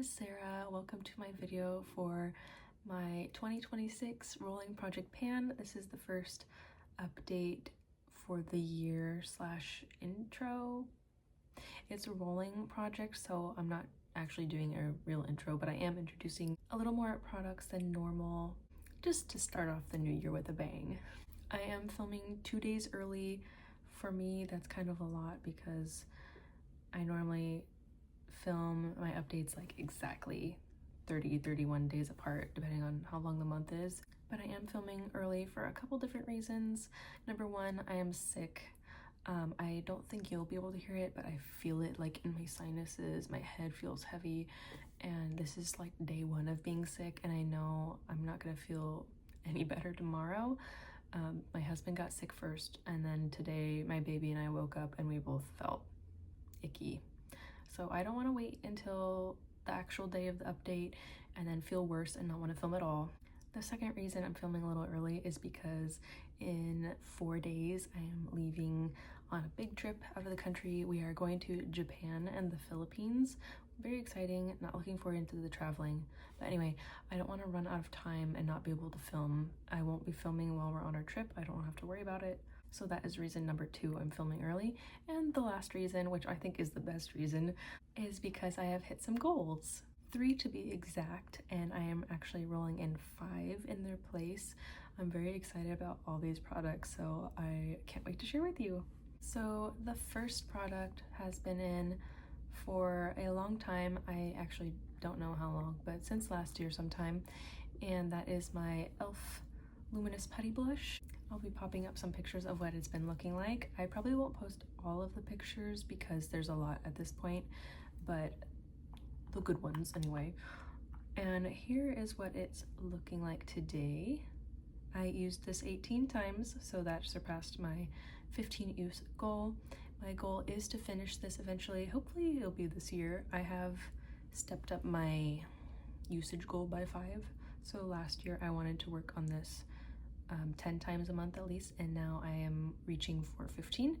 is Sarah. Welcome to my video for my 2026 rolling project pan. This is the first update for the year slash intro. It's a rolling project, so I'm not actually doing a real intro, but I am introducing a little more products than normal just to start off the new year with a bang. I am filming 2 days early. For me, that's kind of a lot because I normally film my updates like exactly 31 days apart depending on how long the month is, but I am filming early for a couple different reasons. Number one, I am sick. I don't think you'll be able to hear it, but I feel it like in my sinuses. My head feels heavy, and this is like day one of being sick, and I know I'm not gonna feel any better tomorrow. My husband got sick first, and then today my baby and I woke up and we both felt icky. So I don't want to wait until the actual day of the update and then feel worse and not want to film at all. The second reason I'm filming a little early is because in 4 days I am leaving on a big trip out of the country. We are going to Japan and the Philippines. Very exciting, not looking forward to the traveling. But anyway, I don't want to run out of time and not be able to film. I won't be filming while we're on our trip. I don't have to worry about it. So that is reason number 2, I'm filming early. And the last reason, which I think is the best reason, is because I have hit some goals. 3 to be exact, and I am actually rolling in 5 in their place. I'm very excited about all these products, so I can't wait to share with you. So the first product has been in for a long time. I actually don't know how long, but since last year sometime, and that is my e.l.f. Luminous Putty Blush. I'll be popping up some pictures of what it's been looking like. I probably won't post all of the pictures because there's a lot at this point, but the good ones anyway. And here is what it's looking like today. I used this 18 times, so that surpassed my 15 use goal. My goal is to finish this eventually. Hopefully it'll be this year. I have stepped up my usage goal by 5. So last year I wanted to work on this 10 times a month at least, and now I am reaching for 15,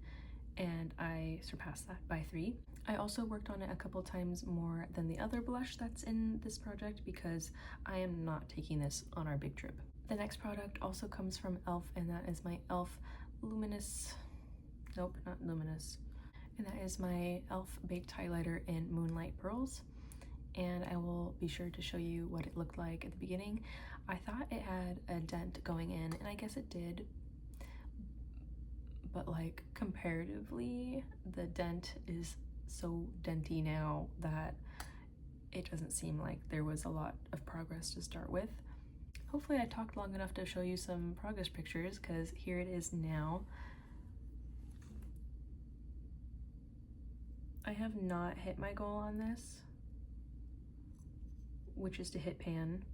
and I surpassed that by 3. I also worked on it a couple times more than the other blush that's in this project because I am not taking this on our big trip. The next product also comes from e.l.f., and that is my e.l.f. Luminous, nope, not Luminous, and that is my e.l.f. Baked Highlighter in Moonlight Pearls. And I will be sure to show you what it looked like at the beginning. I thought it had a dent going in, and I guess it did, but like comparatively, the dent is so denty now that it doesn't seem like there was a lot of progress to start with. Hopefully I talked long enough to show you some progress pictures, because here it is now. I have not hit my goal on this, which is to hit pan,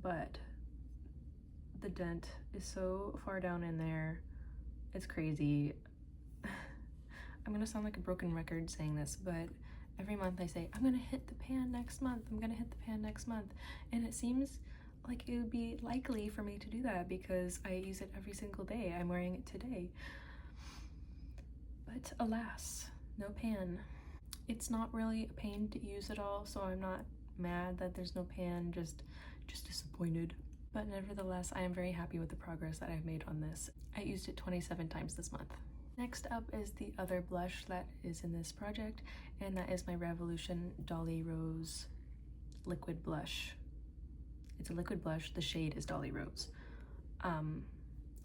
but the dent is so far down in there, it's crazy. I'm gonna sound like a broken record saying this, but every month I say, I'm gonna hit the pan next month, I'm gonna hit the pan next month, and it seems like it would be likely for me to do that because I use it every single day. I'm wearing it today. But alas, no pan. It's not really a pain to use at all, so I'm not mad that there's no pan, just disappointed. But nevertheless, I am very happy with the progress that I've made on this. I used it 27 times this month. Next up is the other blush that is in this project, and that is my Revolution Dolly Rose liquid blush. It's a liquid blush, the shade is Dolly Rose.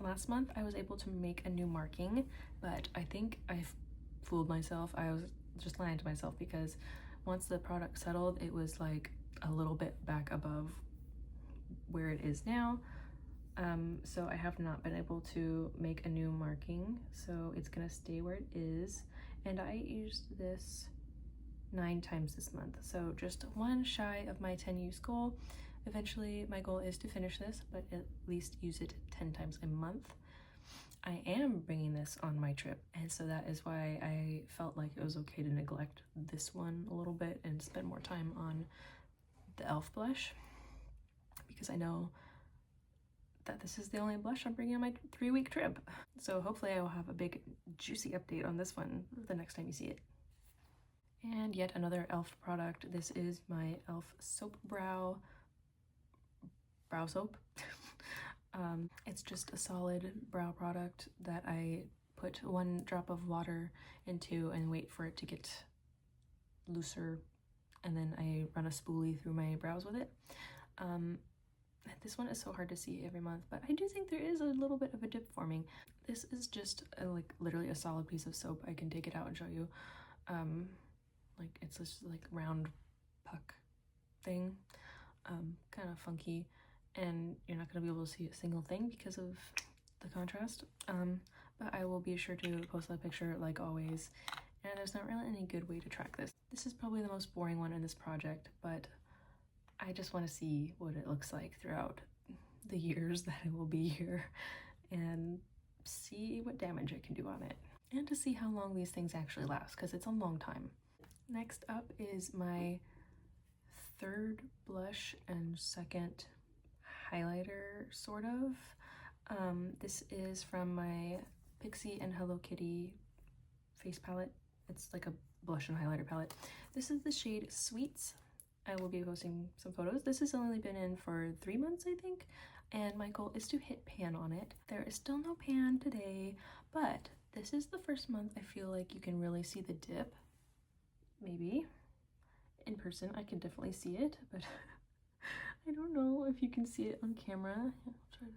Last month I was able to make a new marking, but I think I've fooled myself. I was just lying to myself because once the product settled, it was like a little bit back above where it is now. So I have not been able to make a new marking, so it's gonna stay where it is. And I used this 9 times this month, so just 1 shy of my 10 use goal. Eventually my goal is to finish this, but at least use it 10 times a month. I am bringing this on my trip, and so that is why I felt like it was okay to neglect this one a little bit and spend more time on the e.l.f. blush, because I know that this is the only blush I'm bringing on my 3-week trip. So hopefully I will have a big juicy update on this one the next time you see it. And yet another e.l.f. product. This is my e.l.f. Soap Brow soap. It's just a solid brow product that I put 1 drop of water into and wait for it to get looser, and then I run a spoolie through my brows with it. This one is so hard to see every month, but I do think there is a little bit of a dip forming. This is just like literally a solid piece of soap. I can take it out and show you. Like it's this like round puck thing, kind of funky, and you're not going to be able to see a single thing because of the contrast. But I will be sure to post that picture like always, and there's not really any good way to track this. This is probably the most boring one in this project, but I just want to see what it looks like throughout the years that it will be here and see what damage I can do on it, and to see how long these things actually last, because it's a long time. Next up is my 3rd blush and 2nd highlighter, sort of. This is from my Pixie and Hello Kitty face palette. It's like a blush and highlighter palette. This is the shade Sweets. I will be posting some photos. This has only been in for 3 months, I think, and my goal is to hit pan on it. There is still no pan today, but this is the first month I feel like you can really see the dip. Maybe. In person, I can definitely see it, but I don't know if you can see it on camera. I'll try to...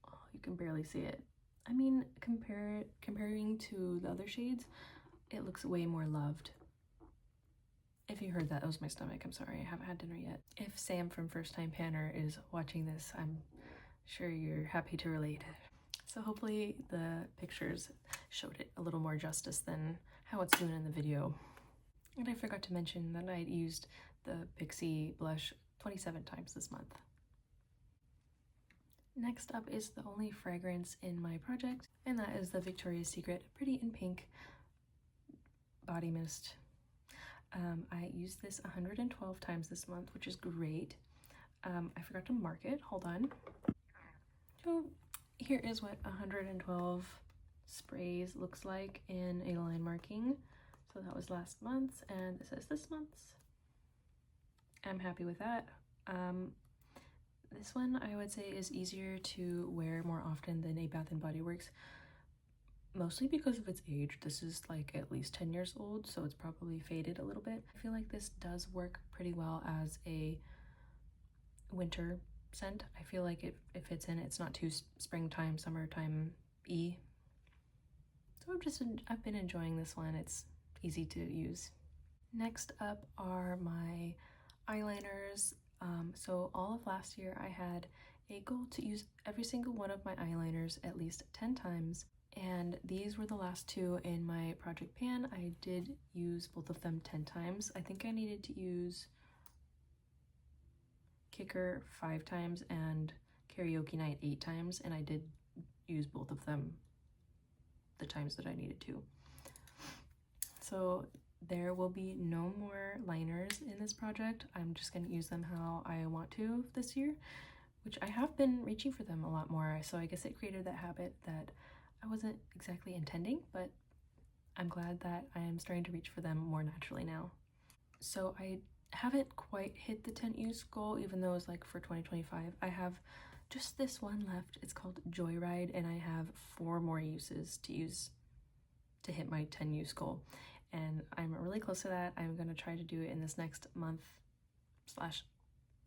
Oh, you can barely see it. I mean, comparing to the other shades, it looks way more loved. If you heard that, was my stomach. I'm sorry, I haven't had dinner yet. If Sam from First Time Panner is watching this, I'm sure you're happy to relate. So hopefully the pictures showed it a little more justice than how it's doing in the video. And I forgot to mention that I'd used the Pixie blush 27 times this month. Next up is the only fragrance in my project, and that is the Victoria's Secret Pretty in Pink Body Mist. I used this 112 times this month, which is great. I forgot to mark it. Hold on. So here is what 112 sprays looks like in a line marking. So that was last month, and this is this month's. I'm happy with that. This one I would say is easier to wear more often than a Bath & Body Works, mostly because of its age. This is like at least 10 years old, so it's probably faded a little bit. I feel like this does work pretty well as a winter scent. I feel like it fits in. It's not too springtime, summertime-y. So I've been enjoying this one. It's easy to use. Next up are my eyeliners. So all of last year I had a goal to use every single one of my eyeliners at least 10 times, and these were the last 2 in my project pan. I did use both of them 10 times. I think I needed to use Kicker 5 times and Karaoke Night 8 times, and I did use both of them the times that I needed to. So there will be no more liners in this project. I'm just going to use them how I want to this year, which I have been reaching for them a lot more, so I guess it created that habit that I wasn't exactly intending, but I'm glad that I am starting to reach for them more naturally now. So I haven't quite hit the 10 use goal, even though it's like for 2025. I have just this one left. It's called Joyride, and I have 4 more uses to use to hit my 10 use goal, and I'm really close to that. I'm gonna try to do it in this next month /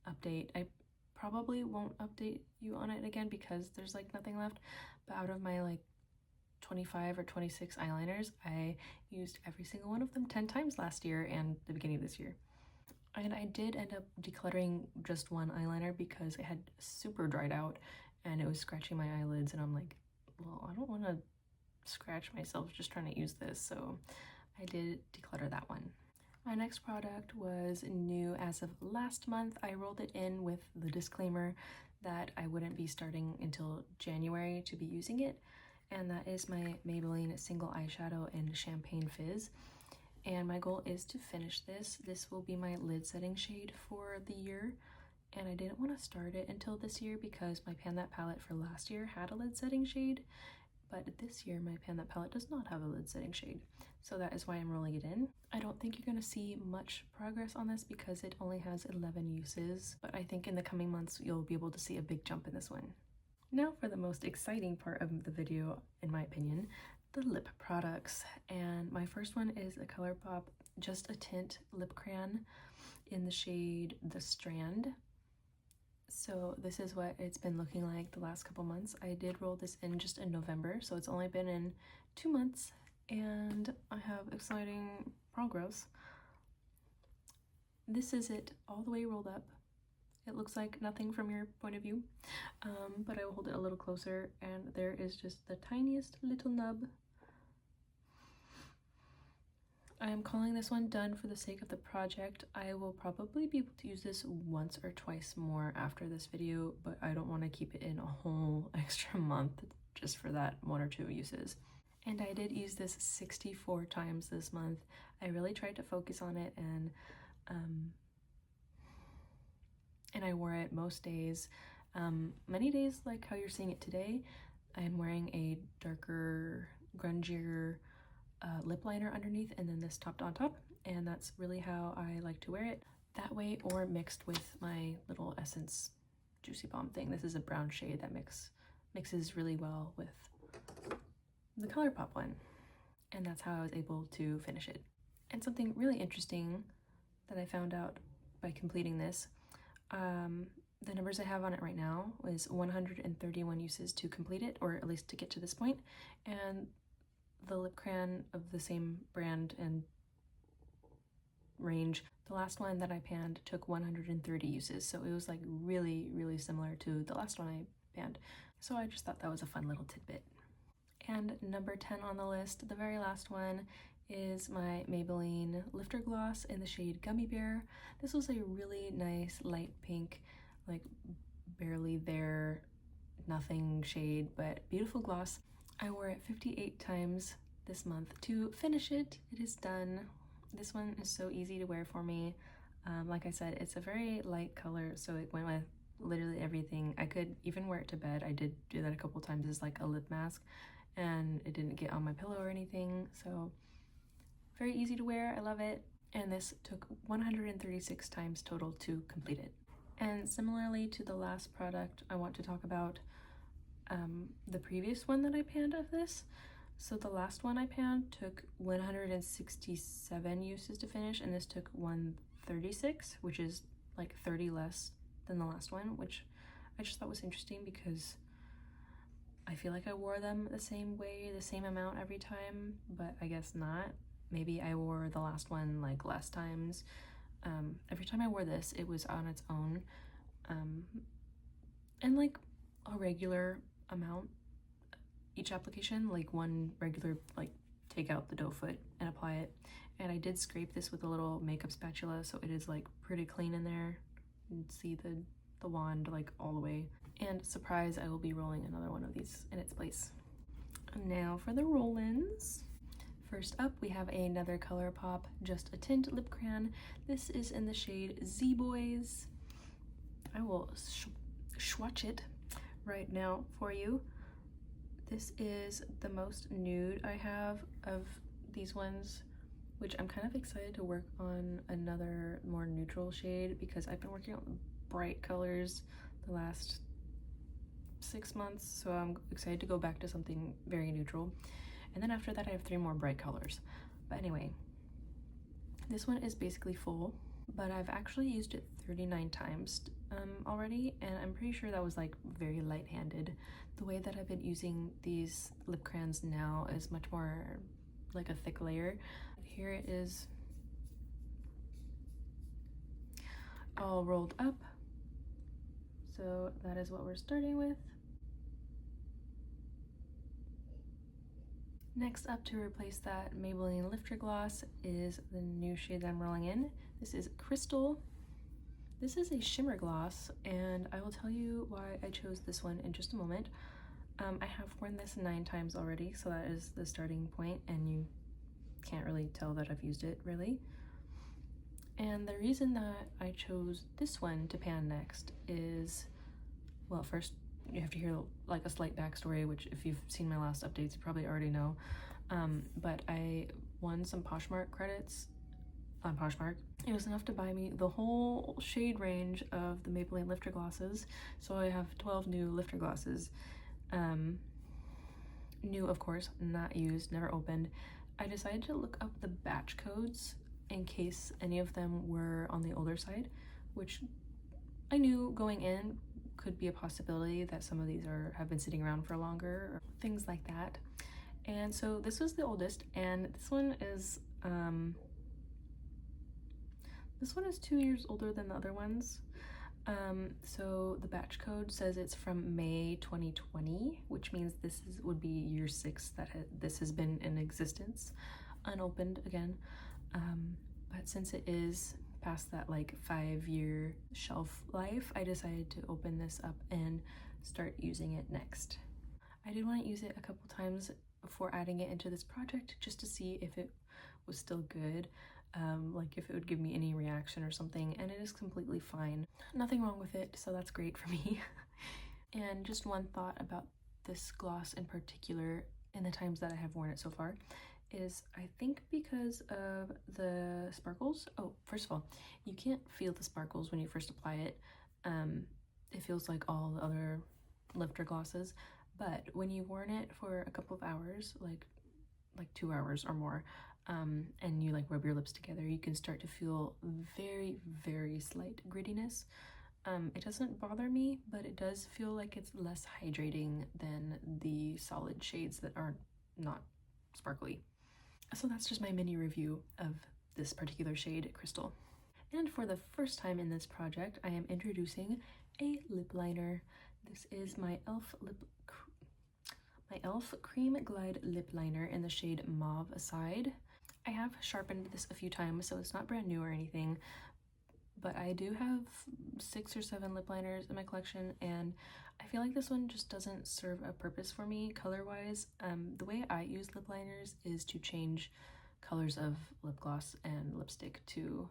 update. I probably won't update you on it again because there's like nothing left, but out of my like 25 or 26 eyeliners, I used every single one of them 10 times last year and the beginning of this year. And I did end up decluttering just one eyeliner because it had super dried out and it was scratching my eyelids, and I'm like, well, I don't want to scratch myself just trying to use this, so I did declutter that one. My next product was new as of last month. I rolled it in with the disclaimer that I wouldn't be starting until January to be using it, and that is my Maybelline Single Eyeshadow in Champagne Fizz. And my goal is to finish this. This will be my lid setting shade for the year, and I didn't want to start it until this year because my Pan That palette for last year had a lid setting shade, but this year my Pan That palette does not have a lid setting shade, so that is why I'm rolling it in. I don't think you're going to see much progress on this because it only has 11 uses, but I think in the coming months you'll be able to see a big jump in this one. Now for the most exciting part of the video, in my opinion, the lip products. And my first one is a ColourPop Just a Tint lip crayon in the shade The Strand. So this is what it's been looking like the last couple months. I did roll this in just in November, so it's only been in 2 months, and I have exciting progress. This is it all the way rolled up. It looks like nothing from your point of view, but I will hold it a little closer, and there is just the tiniest little nub. I am calling this one done for the sake of the project. I will probably be able to use this once or twice more after this video, but I don't want to keep it in a whole extra month just for that 1 or 2 uses. And I did use this 64 times this month. I really tried to focus on it, and I wore it most days. Many days like how you're seeing it today, I'm wearing a darker, grungier lip liner underneath, and then this topped on top, and that's really how I like to wear it. That way, or mixed with my little Essence Juicy Bomb thing. This is a brown shade that mixes really well with the ColourPop one, and that's how I was able to finish it. And something really interesting that I found out by completing this, the numbers I have on it right now is 131 uses to complete it, or at least to get to this point, and the lip crayon of the same brand and range, the last one that I panned took 130 uses, so it was like really similar to the last one I panned. So I just thought that was a fun little tidbit. And number 10 on the list, the very last one, is my Maybelline Lifter Gloss in the shade Gummy Bear. This was a really nice light pink, like barely there, nothing shade, but beautiful gloss. I wore it 58 times this month to finish it. It is done. This one is so easy to wear for me. Like I said, it's a very light color, so it went with literally everything. I could even wear it to bed. I did do that a couple times as like a lip mask, and it didn't get on my pillow or anything, so very easy to wear. I love it. And this took 136 times total to complete it. And similarly to the last product, I want to talk about the previous one that I panned of this. So the last one I panned took 167 uses to finish, and this took 136, which is like 30 less than the last one, which I just thought was interesting because I feel like I wore them the same way, the same amount every time, but I guess not. Maybe I wore the last one like less times. Every time I wore this, it was on its own, and like a regular amount each application, like one regular, like take out the doe foot and apply it. And I did scrape this with a little makeup spatula, so it is like pretty clean in there. You can see the wand like all the way. And surprise, I will be rolling another one of these in its place. And now for the roll-ins. First up, we have another ColourPop Just a Tint lip crayon. This is in the shade Z Boys. I will swatch it right now for you. This is the most nude I have of these ones, which I'm kind of excited to work on another more neutral shade because I've been working on bright colors the last 6 months, so I'm excited to go back to something very neutral. And then after that I have 3 more bright colors. But anyway, this one is basically full, but I've actually used it 39 times already, and I'm pretty sure that was like very light-handed. The way that I've been using these lip crayons now is much more like a thick layer. Here it is all rolled up, so that is what we're starting with. Next up, to replace that Maybelline Lifter Gloss, is the new shade that I'm rolling in. This is Crystal. This is a shimmer gloss, and I will tell you why I chose this one in just a moment. I have worn this 9 times already, so that is the starting point, and you can't really tell that I've used it, really. And the reason that I chose this one to pan next is, well, first, you have to hear like a slight backstory, which if you've seen my last updates, you probably already know. But I won some Poshmark credits on Poshmark. It was enough to buy me the whole shade range of the Maybelline lifter glosses. So I have 12 new lifter glosses. New, of course, not used, never opened. I decided to look up the batch codes in case any of them were on the older side, which I knew going in could be a possibility that some of these have been sitting around for longer, or things like that. And so this was the oldest, and this one is 2 years older than the other ones. So the batch code says it's from May 2020, which means this would be year 6 that this has been in existence, unopened again. But since it is past that like 5-year shelf life, I decided to open this up and start using it next. I did want to use it a couple times before adding it into this project just to see if it was still good. Like if it would give me any reaction or something, and it is completely fine. Nothing wrong with it, so that's great for me. And just one thought about this gloss in particular in the times that I have worn it so far is I think because of the sparkles. Oh, first of all, you can't feel the sparkles when you first apply it. It feels like all the other lifter glosses, but when you've worn it for a couple of hours, like 2 hours or more, and you like rub your lips together, you can start to feel very, very slight grittiness. It doesn't bother me, but it does feel like it's less hydrating than the solid shades that are not sparkly. So that's just my mini review of this particular shade, Crystal. And for the first time in this project, I am introducing a lip liner. This is my e.l.f. Cream Glide Lip Liner in the shade Mauve Aside. I have sharpened this a few times, so it's not brand new or anything, but I do have 6 or 7 lip liners in my collection, and I feel like this one just doesn't serve a purpose for me color-wise. The way I use lip liners is to change colors of lip gloss and lipstick to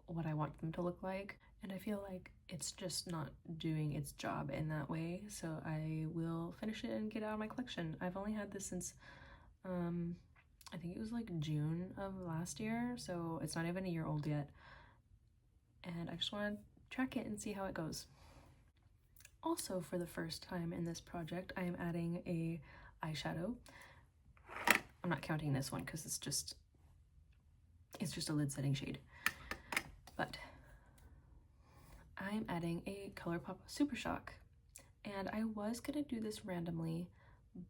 what I want them to look like, and I feel like it's just not doing its job in that way, so I will finish it and get it out of my collection. I've only had this since I think it was like June of last year, so it's not even a year old yet, and I just want to track it and see how it goes. Also, for the first time in this project, I am adding a eyeshadow. I'm not counting this one because it's just a lid setting shade, but I'm adding a ColourPop Super Shock, and I was gonna do this randomly,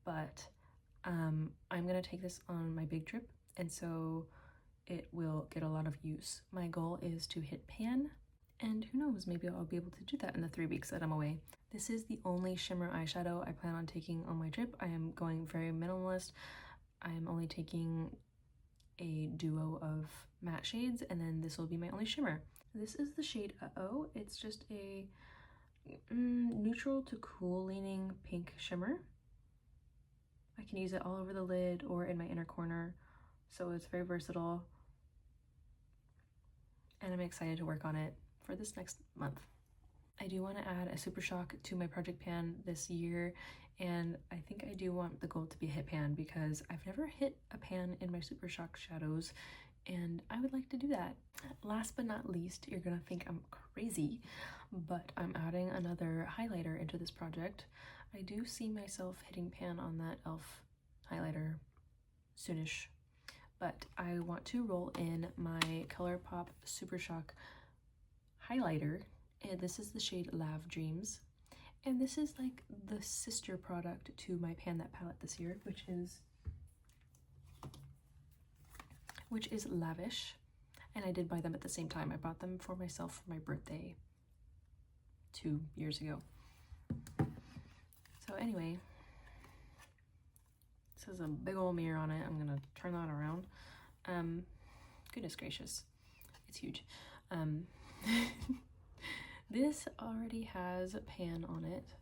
but I'm gonna take this on my big trip, and so it will get a lot of use. My goal is to hit pan, and who knows, maybe I'll be able to do that in the 3 weeks that I'm away. This is the only shimmer eyeshadow I plan on taking on my trip. I am going very minimalist. I am only taking a duo of matte shades, and then this will be my only shimmer. This is the shade Uh-Oh. It's just a neutral to cool leaning pink shimmer. I can use it all over the lid or in my inner corner, so it's very versatile, and I'm excited to work on it for this next month. I do want to add a Super Shock to my project pan this year, and I think I do want the goal to be a hit pan because I've never hit a pan in my Super Shock shadows, and I would like to do that. Last but not least, you're gonna think I'm crazy, but I'm adding another highlighter into this project. I do see myself hitting pan on that e.l.f. highlighter soonish, but I want to roll in my ColourPop Super Shock highlighter, and this is the shade Lav Dreams, and this is like the sister product to my Pan That palette this year, which is Lavish, and I did buy them at the same time. I bought them for myself for my birthday 2 years ago. So anyway, this has a big old mirror on it. I'm gonna turn that around. Goodness gracious, it's huge. This already has pan on it.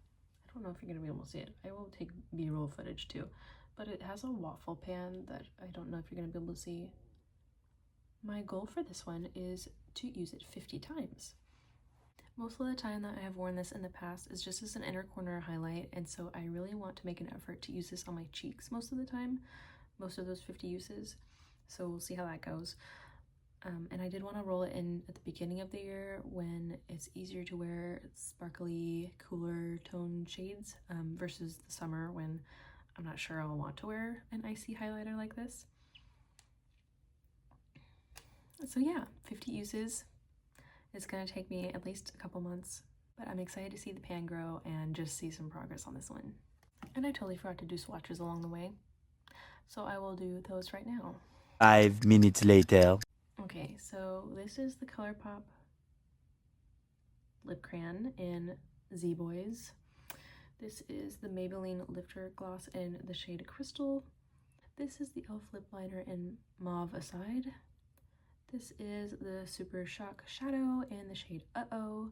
I don't know if you're gonna be able to see it. I will take B-roll footage too, but it has a waffle pan that I don't know if you're gonna be able to see. My goal for this one is to use it 50 times. Most of the time that I have worn this in the past is just as an inner corner highlight, and so I really want to make an effort to use this on my cheeks most of the time, most of those 50 uses, so we'll see how that goes. And I did want to roll it in at the beginning of the year when it's easier to wear sparkly, cooler tone shades versus the summer when I'm not sure I'll want to wear an icy highlighter like this. So yeah, 50 uses. It's gonna take me at least a couple months, but I'm excited to see the pan grow and just see some progress on this one. And I totally forgot to do swatches along the way, so I will do those right now. 5 minutes later. Okay, so this is the ColourPop lip crayon in Z Boys. This is the Maybelline Lifter Gloss in the shade Crystal. This is the e.l.f. lip liner in Mauve Aside. This is the Super Shock Shadow in the shade Uh-Oh.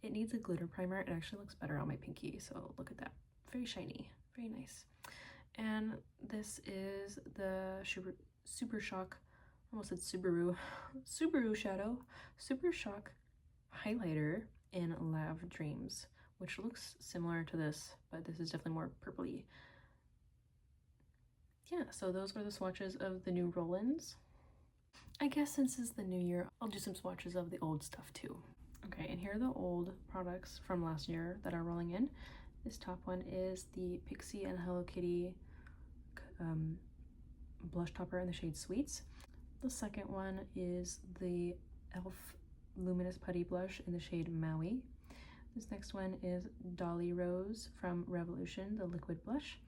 It needs a glitter primer. It actually looks better on my pinky, so look at that. Very shiny, very nice. And this is the Super Shock, I almost said Subaru Shadow, Super Shock highlighter in Lav Dreams, which looks similar to this, but this is definitely more purpley. Yeah, so those are the swatches of the new roll-ins. I guess since it's the new year, I'll do some swatches of the old stuff too. Okay, and here are the old products from last year that are rolling in. This top one is the Pixie and Hello Kitty blush topper in the shade Sweets. The second one is the e.l.f. Luminous Putty Blush in the shade Maui. This next one is Dolly Rose from Revolution, the liquid blush.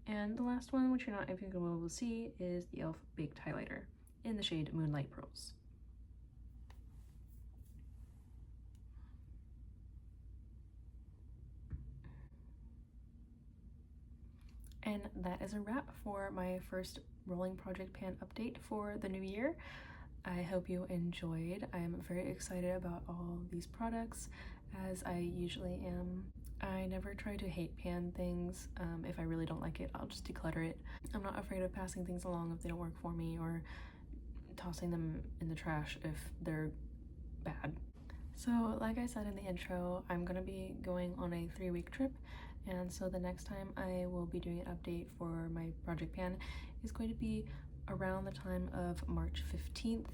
And the last one, which you're not even going to be able to see, is the e.l.f. Baked Highlighter in the shade Moonlight Pearls. And that is a wrap for my first rolling project pan update for the new year. I hope you enjoyed. I'm very excited about all these products, as I usually am. I never try to hate pan things. If I really don't like it, I'll just declutter it. I'm not afraid of passing things along if they don't work for me, or tossing them in the trash if they're bad. So like I said in the intro, I'm gonna be going on a 3-week trip, and so the next time I will be doing an update for my project pan is going to be around the time of March 15th.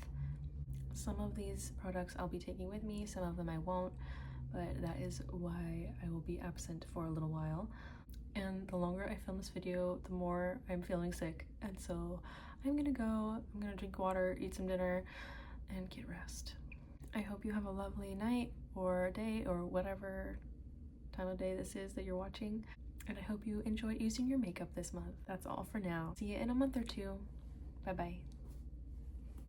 Some of these products I'll be taking with me, some of them I won't, but that is why I will be absent for a little while. And the longer I film this video, the more I'm feeling sick, and so I'm gonna go, I'm gonna drink water, eat some dinner, and get rest. I hope you have a lovely night or day or whatever time of day this is that you're watching, and I hope you enjoyed using your makeup this month. That's all for now. See you in a month or two. Bye bye.